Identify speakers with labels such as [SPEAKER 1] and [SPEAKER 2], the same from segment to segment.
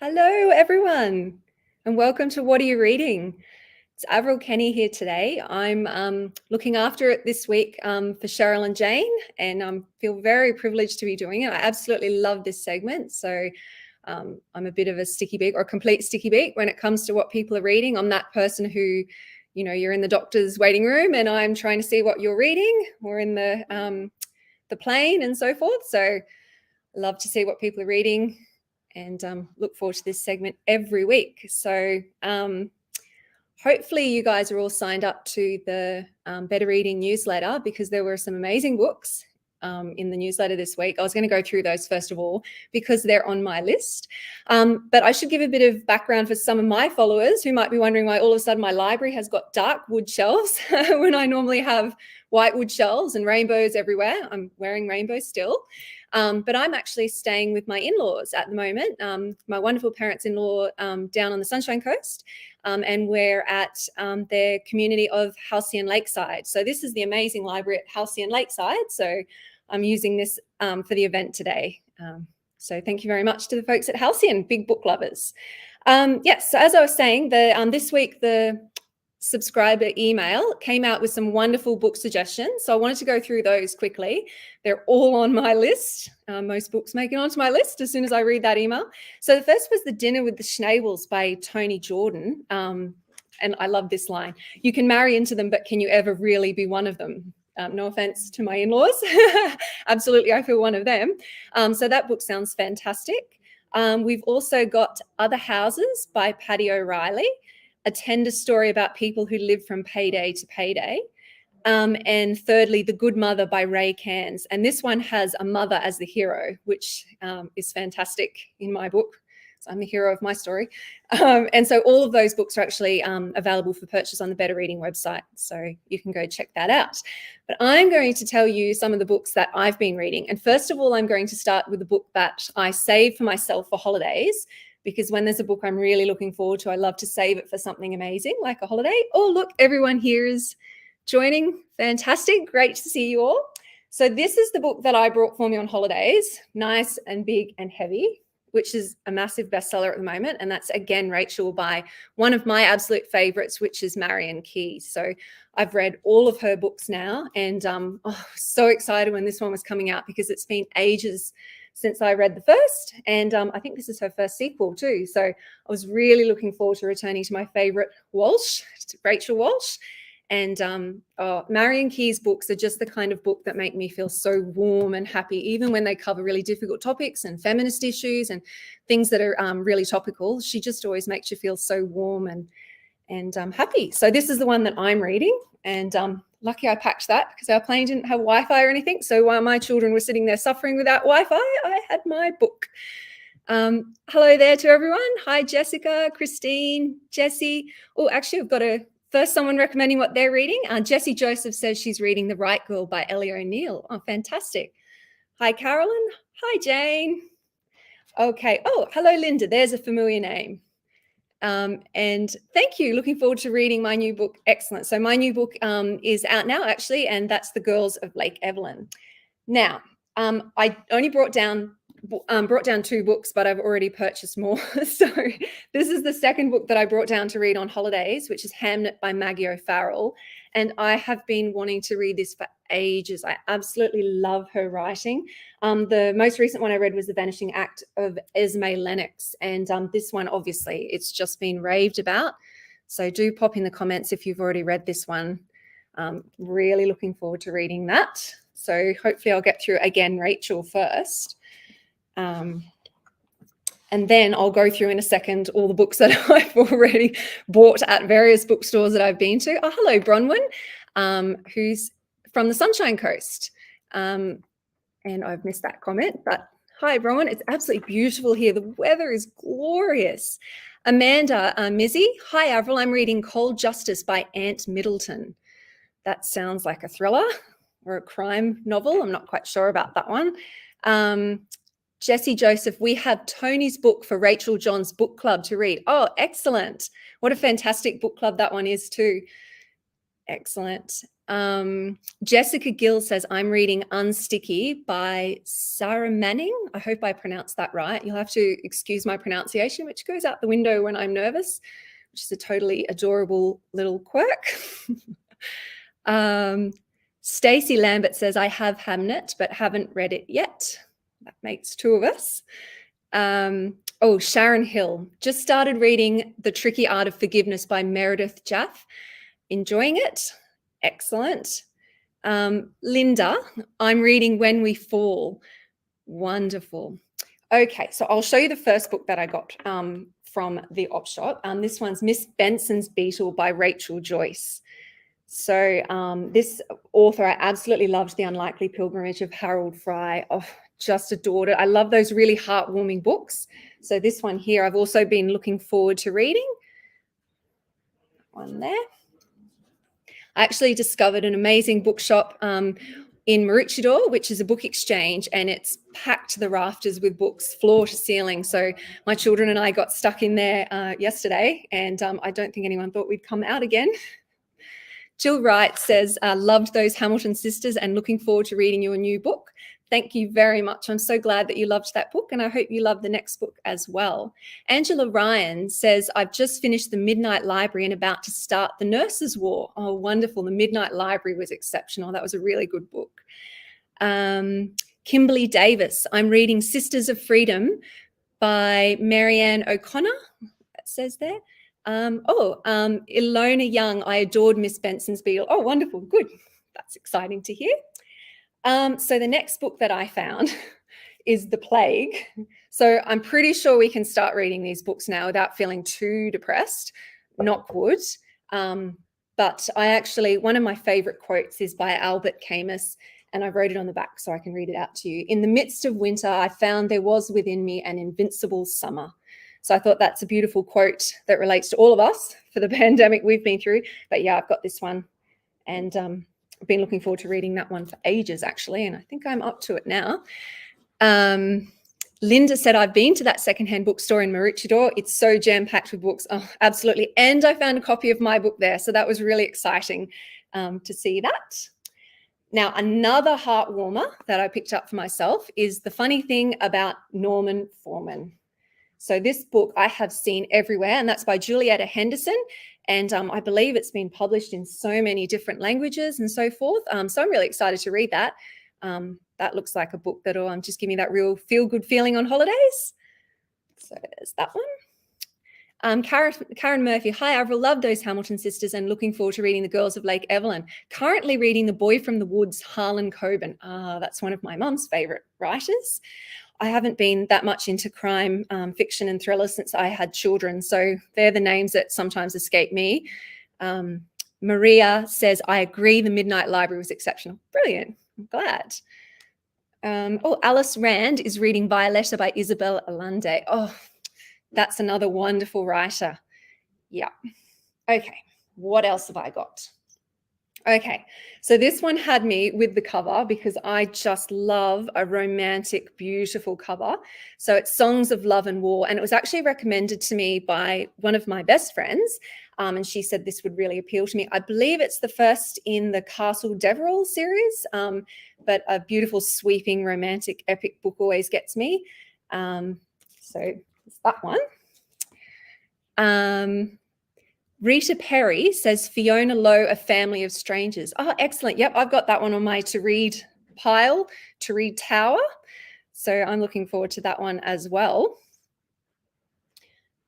[SPEAKER 1] Hello, everyone, and welcome to What Are You Reading? It's Averil Kenny here today. I'm looking after it this week for Cheryl and Jane, and I feel very privileged to be doing it. I absolutely love this segment. So I'm a bit of a sticky beak, or a complete sticky beak, when it comes to what people are reading. I'm that person who, you know, you're in the doctor's waiting room and I'm trying to see what you're reading, or in the plane and so forth. So I love to see what people are reading, and look forward to this segment every week. So hopefully you guys are all signed up to the Better Reading newsletter, because there were some amazing books in the newsletter this week. I was going to go through those first of all because they're on my list. But I should give a bit of background for some of my followers who might be wondering why all of a sudden my library has got dark wood shelves when I normally have white wood shelves and rainbows everywhere. I'm wearing rainbows still. But I'm actually staying with my in-laws at the moment, my wonderful parents-in-law down on the Sunshine Coast, and we're at their community of Halcyon Lakeside. So this is the amazing library at Halcyon Lakeside. So I'm using this for the event today. So thank you very much to the folks at Halcyon, big book lovers. Yes, so as I was saying, this week the subscriber email came out with some wonderful book suggestions. So I wanted to go through those quickly. They're all on my list. Most books make it onto my list as soon as I read that email. So the first was The Dinner with the Schnabels by Tony Jordan. And I love this line. You can marry into them, but can you ever really be one of them? No offense to my in-laws. Absolutely, I feel one of them. So that book sounds fantastic. We've also got Other Houses by Paddy O'Reilly, a tender story about people who live from payday to payday. And thirdly, The Good Mother by Ray Cairns. And this one has a mother as the hero, which is fantastic in my book. So I'm the hero of my story. And so all of those books are actually available for purchase on the Better Reading website. So you can go check that out. But I'm going to tell you some of the books that I've been reading. And first of all, I'm going to start with the book that I saved for myself for holidays, because when there's a book I'm really looking forward to, I love to save it for something amazing like a holiday. Oh, look, everyone here is joining. Fantastic. Great to see you all. So this is the book that I brought for me on holidays, nice and big and heavy, which is a massive bestseller at the moment. And that's, again, Rachel, by one of my absolute favorites, which is Marion Keyes. So I've read all of her books now, and so excited when this one was coming out, because it's been ages since I read the first, and I think this is her first sequel too. So I was really looking forward to returning to my favorite Walsh, Rachel Walsh. And Marion Keyes books are just the kind of book that make me feel so warm and happy, even when they cover really difficult topics and feminist issues and things that are really topical. She just always makes you feel so warm and happy. So this is the one that I'm reading, and lucky I packed that, because our plane didn't have Wi-Fi or anything. So while my children were sitting there suffering without Wi-Fi, I had my book. Hello there to everyone. Hi, Jessica, Christine, Jessie. Oh, actually, I've got first someone recommending what they're reading. Jessie Joseph says she's reading The Right Girl by Ellie O'Neill. Oh, fantastic. Hi, Carolyn. Hi, Jane. Okay. Oh, hello, Linda. There's a familiar name. And thank you. Looking forward to reading my new book. Excellent. So my new book is out now, actually, and that's The Girls of Lake Evelyn. Now, I only brought down 2 books, but I've already purchased more. So this is the second book that I brought down to read on holidays, which is Hamnet by Maggie O'Farrell. And I have been wanting to read this for ages. I absolutely love her writing. The most recent one I read was The Vanishing Act of Esme Lennox. And this one, obviously, it's just been raved about. So do pop in the comments if you've already read this one. Really looking forward to reading that. So hopefully I'll get through, again, Rachel first. And then I'll go through in a second all the books that I've already bought at various bookstores that I've been to. Oh, hello, Bronwyn, who's from the Sunshine Coast. And I've missed that comment, but hi, Bronwyn. It's absolutely beautiful here. The weather is glorious. Amanda Mizzy. Hi, Avril. I'm reading Cold Justice by Ant Middleton. That sounds like a thriller or a crime novel. I'm not quite sure about that one. Jessie Joseph, we have Tony's book for Rachel John's book club to read. Oh, excellent. What a fantastic book club that one is too. Excellent. Jessica Gill says, I'm reading Unsticky by Sarah Manning. I hope I pronounced that right. You'll have to excuse my pronunciation, which goes out the window when I'm nervous, which is a totally adorable little quirk. Stacey Lambert says, I have Hamnet, but haven't read it yet. That makes two of us. Sharon Hill just started reading The Tricky Art of Forgiveness by Meredith Jaff. Enjoying it. Excellent. Linda, I'm reading When We Fall. Wonderful. Okay, so I'll show you the first book that I got from the op shop. This one's Miss Benson's Beetle by Rachel Joyce. So this author, I absolutely loved The Unlikely Pilgrimage of Harold Fry. Oh, just adored it. I love those really heartwarming books. So this one here, I've also been looking forward to reading. One there. I actually discovered an amazing bookshop in Maroochydore, which is a book exchange, and it's packed to the rafters with books, floor to ceiling. So my children and I got stuck in there yesterday, and I don't think anyone thought we'd come out again. Jill Wright says, loved those Hamilton sisters and looking forward to reading your new book. Thank you very much. I'm so glad that you loved that book, and I hope you love the next book as well. Angela Ryan says, I've just finished The Midnight Library and about to start The Nurses' War. Oh, wonderful. The Midnight Library was exceptional. That was a really good book. Kimberly Davis, I'm reading Sisters of Freedom by Marion O'Connor. That says there. Ilona Young, I adored Miss Benson's Beetle. Oh, wonderful. Good. That's exciting to hear. So the next book that I found is The Plague. So I'm pretty sure we can start reading these books now without feeling too depressed. Knock wood. But one of my favorite quotes is by Albert Camus, and I wrote it on the back so I can read it out to you. In the midst of winter, I found there was within me an invincible summer. So I thought that's a beautiful quote that relates to all of us for the pandemic we've been through. But yeah, I've got this one, and I've been looking forward to reading that one for ages, actually, and I think I'm up to it now. Linda said, I've been to that secondhand bookstore in Maroochydore. It's so jam-packed with books. Oh, absolutely. And I found a copy of my book there, so that was really exciting to see that. Now, another heartwarmer that I picked up for myself is The Funny Thing About Norman Foreman. So this book I have seen everywhere, and that's by Julietta Henderson. And I believe it's been published in so many different languages and so forth. So I'm really excited to read that. That looks like a book that'll just give me that real feel-good feeling on holidays. So there's that one. Karen Murphy, hi, Averil, love those Hamilton sisters and looking forward to reading The Girls of Lake Evelyn. Currently reading The Boy from the Woods, Harlan Coben. That's one of my mum's favourite writers. I haven't been that much into crime fiction and thrillers since I had children, so they're the names that sometimes escape me. Maria says, I agree, The Midnight Library was exceptional. Brilliant. I'm glad. Alice Rand is reading Violetta by Isabel Allende. Oh, that's another wonderful writer. Yeah. Okay, what else have I got? Okay, so this one had me with the cover because I just love a romantic, beautiful cover. So it's Songs of Love and War, and it was actually recommended to me by one of my best friends, and she said this would really appeal to me. I believe it's the first in the Castle Deverell series, but a beautiful, sweeping, romantic, epic book always gets me. So it's that one. Rita Perry says Fiona Lowe, A Family of Strangers. Oh, excellent. Yep, I've got that one on my to-read pile, to-read tower. So I'm looking forward to that one as well.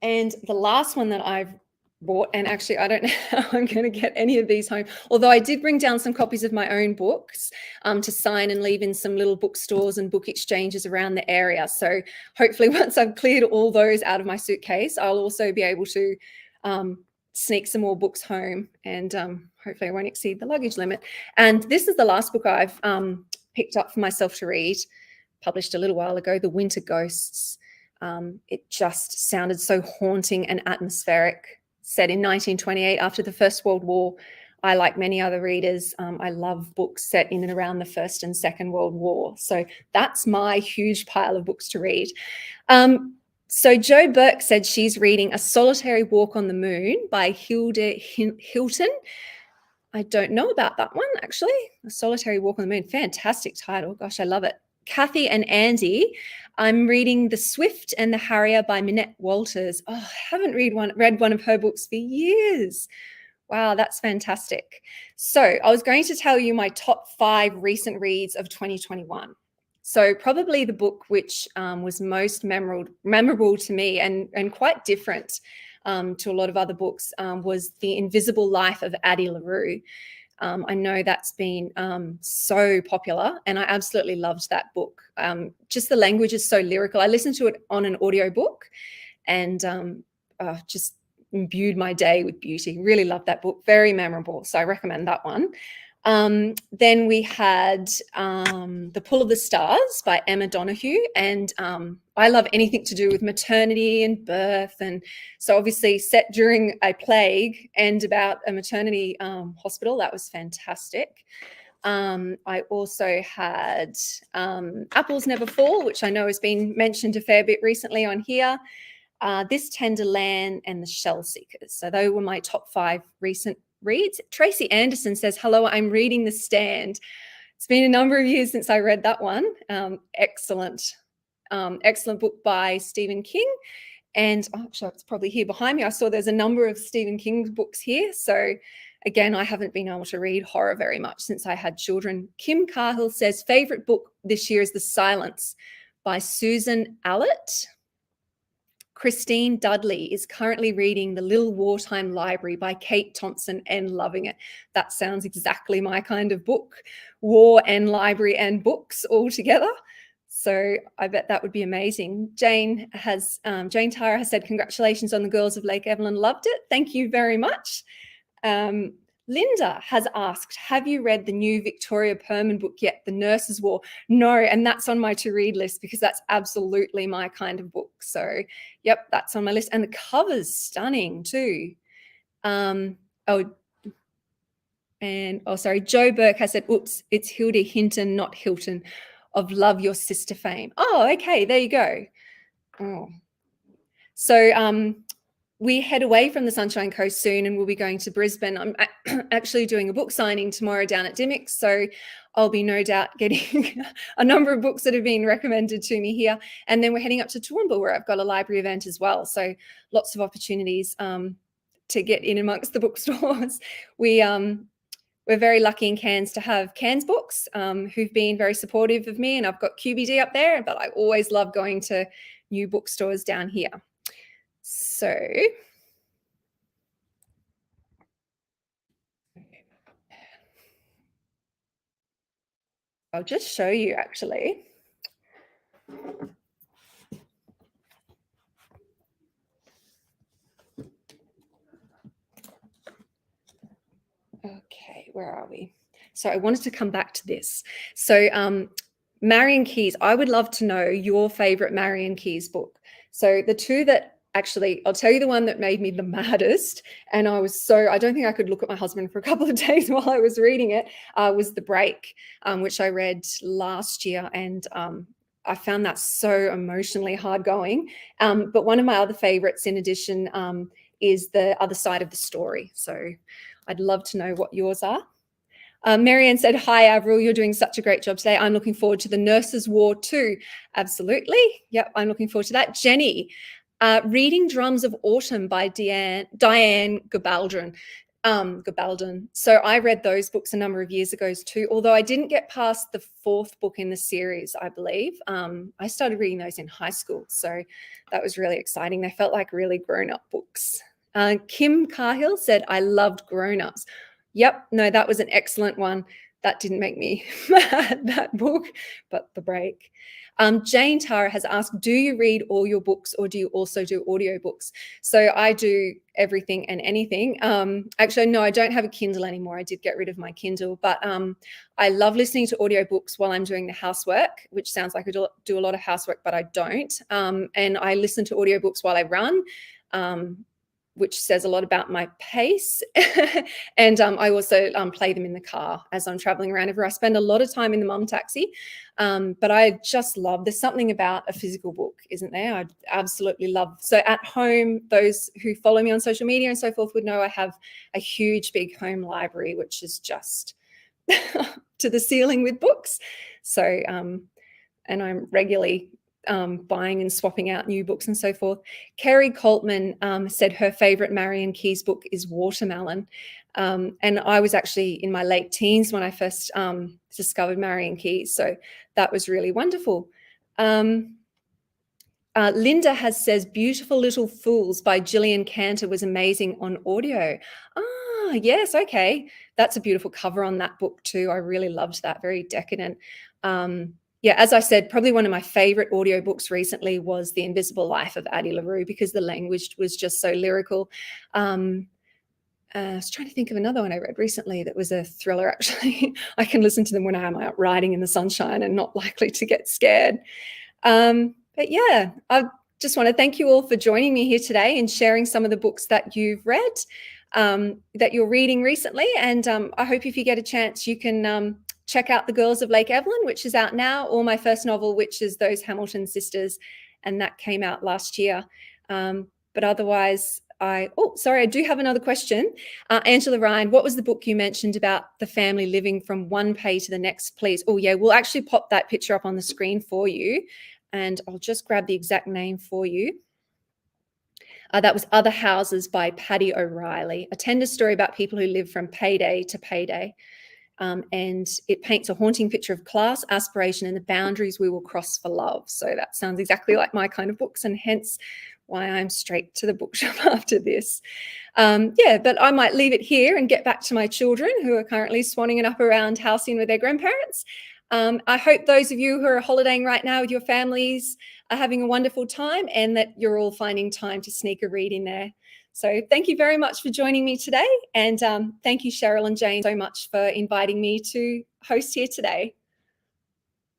[SPEAKER 1] And the last one that I've bought, and actually I don't know how I'm going to get any of these home, although I did bring down some copies of my own books to sign and leave in some little bookstores and book exchanges around the area. So hopefully once I've cleared all those out of my suitcase, I'll also be able to sneak some more books home, and hopefully I won't exceed the luggage limit. And this is the last book I've picked up for myself to read, published a little while ago, The Winter Ghosts. It just sounded so haunting and atmospheric, set in 1928 after the First World War. I, like many other readers, I love books set in and around the First and Second World War. So that's my huge pile of books to read. So Jo Burke said she's reading A Solitary Walk on the Moon by Hilda Hilton. I don't know about that one, actually. A Solitary Walk on the Moon. Fantastic title. Gosh, I love it. Kathy and Andy, I'm reading The Swift and the Harrier by Minette Walters. Oh, I haven't read one of her books for years. Wow, that's fantastic. So I was going to tell you my top 5 recent reads of 2021. So probably the book which was most memorable to me and quite different to a lot of other books was The Invisible Life of Addie LaRue. I know that's been so popular, and I absolutely loved that book. Just the language is so lyrical. I listened to it on an audiobook and just imbued my day with beauty. Really loved that book. Very memorable. So I recommend that one. Then we had The Pull of the Stars by Emma Donohue. And I love anything to do with maternity and birth. And so obviously set during a plague and about a maternity hospital. That was fantastic. I also had Apples Never Fall, which I know has been mentioned a fair bit recently on here. This Tender Land and The Shell Seekers. So those were my top 5 recent reads. Tracy Anderson says, hello, I'm reading The Stand. It's been a number of years since I read that one. Excellent book by Stephen King. And sure, it's probably here behind me. I saw there's a number of Stephen King books here. So again, I haven't been able to read horror very much since I had children. Kim Cahill says, favorite book this year is The Silence by Susan Allett. Christine Dudley is currently reading The Little Wartime Library by Kate Thompson and loving it. That sounds exactly my kind of book. War and library and books all together. So I bet that would be amazing. Jane Tara has said, congratulations on The Girls of Lake Evelyn. Loved it. Thank you very much. Linda has asked, have you read the new Victoria Perman book yet, The Nurse's War? No, and that's on my to-read list because that's absolutely my kind of book. So, yep, that's on my list. And the cover's stunning too. Joe Burke has said, oops, it's Hilda Hinton, not Hilton, of Love Your Sister fame. Oh, okay, there you go. Oh. So, we head away from the Sunshine Coast soon and we'll be going to Brisbane. I'm actually doing a book signing tomorrow down at Dimmock, so I'll be no doubt getting a number of books that have been recommended to me here. And then we're heading up to Toowoomba where I've got a library event as well. So lots of opportunities to get in amongst the bookstores. We're very lucky in Cairns to have Cairns Books who've been very supportive of me, and I've got QBD up there, but I always love going to new bookstores down here. So I'll just show you actually. Okay, where are we? So I wanted to come back to this. So Marion Keyes, I would love to know your favorite Marion Keyes book. So the two that actually, I'll tell you the one that made me the maddest, and I don't think I could look at my husband for a couple of days while I was reading it, was The Break, which I read last year, and I found that so emotionally hard going. But one of my other favorites in addition is The Other Side of the Story. So I'd love to know what yours are. Marianne said, hi, Averil, you're doing such a great job today. I'm looking forward to The Nurse's War too. Absolutely. Yep, I'm looking forward to that. Jenny, reading Drums of Autumn by Diane Gabaldon. So I read those books a number of years ago too, although I didn't get past the 4th book in the series, I believe. I started reading those in high school, so that was really exciting. They felt like really grown-up books. Kim Cahill said, I loved Grown Ups. Yep, no, that was an excellent one. That didn't make me mad, that book, but The Break. Jane Tara has asked, do you read all your books or do you also do audiobooks? So I do everything and anything. Actually, no, I don't have a Kindle anymore. I did get rid of my Kindle, but I love listening to audiobooks while I'm doing the housework, which sounds like I do a lot of housework, but I don't. And I listen to audiobooks while I run. which says a lot about my pace. And I also play them in the car as I'm traveling around everywhere. I spend a lot of time in the mum taxi, but I just love, there's something about a physical book, isn't there? I absolutely love. So at home, those who follow me on social media and so forth would know I have a huge, big home library, which is just to the ceiling with books. So, and I'm regularly buying and swapping out new books and so forth. Kerry Coltman said her favorite Marion Keyes book is Watermelon. And I was actually in my late teens when I first discovered Marion Keyes. So that was really wonderful. Linda says Beautiful Little Fools by Gillian Cantor was amazing on audio. Ah, yes, okay. That's a beautiful cover on that book too. I really loved that, very decadent. Yeah, as I said, probably one of my favorite audiobooks recently was The Invisible Life of Addie LaRue, because the language was just so lyrical. I was trying to think of another one I read recently that was a thriller, actually. I can listen to them when I'm out riding in the sunshine and not likely to get scared. But yeah, I just want to thank you all for joining me here today and sharing some of the books that you've read, that you're reading recently. And I hope if you get a chance, you can check out The Girls of Lake Evelyn, which is out now, or my first novel, which is Those Hamilton Sisters, and that came out last year. But otherwise, I do have another question. Angela Ryan, what was the book you mentioned about the family living from one pay to the next, please? Oh yeah, we'll actually pop that picture up on the screen for you, and I'll just grab the exact name for you. That was Other Houses by Paddy O'Reilly, a tender story about people who live from payday to payday. And it paints a haunting picture of class, aspiration, and the boundaries we will cross for love. So that sounds exactly like my kind of books, and hence why I'm straight to the bookshop after this. Yeah, but I might leave it here and get back to my children who are currently swanning it up around Halcyon with their grandparents. I hope those of you who are holidaying right now with your families are having a wonderful time, and that you're all finding time to sneak a read in there. So thank you very much for joining me today. And thank you, Cheryl and Jane, so much for inviting me to host here today.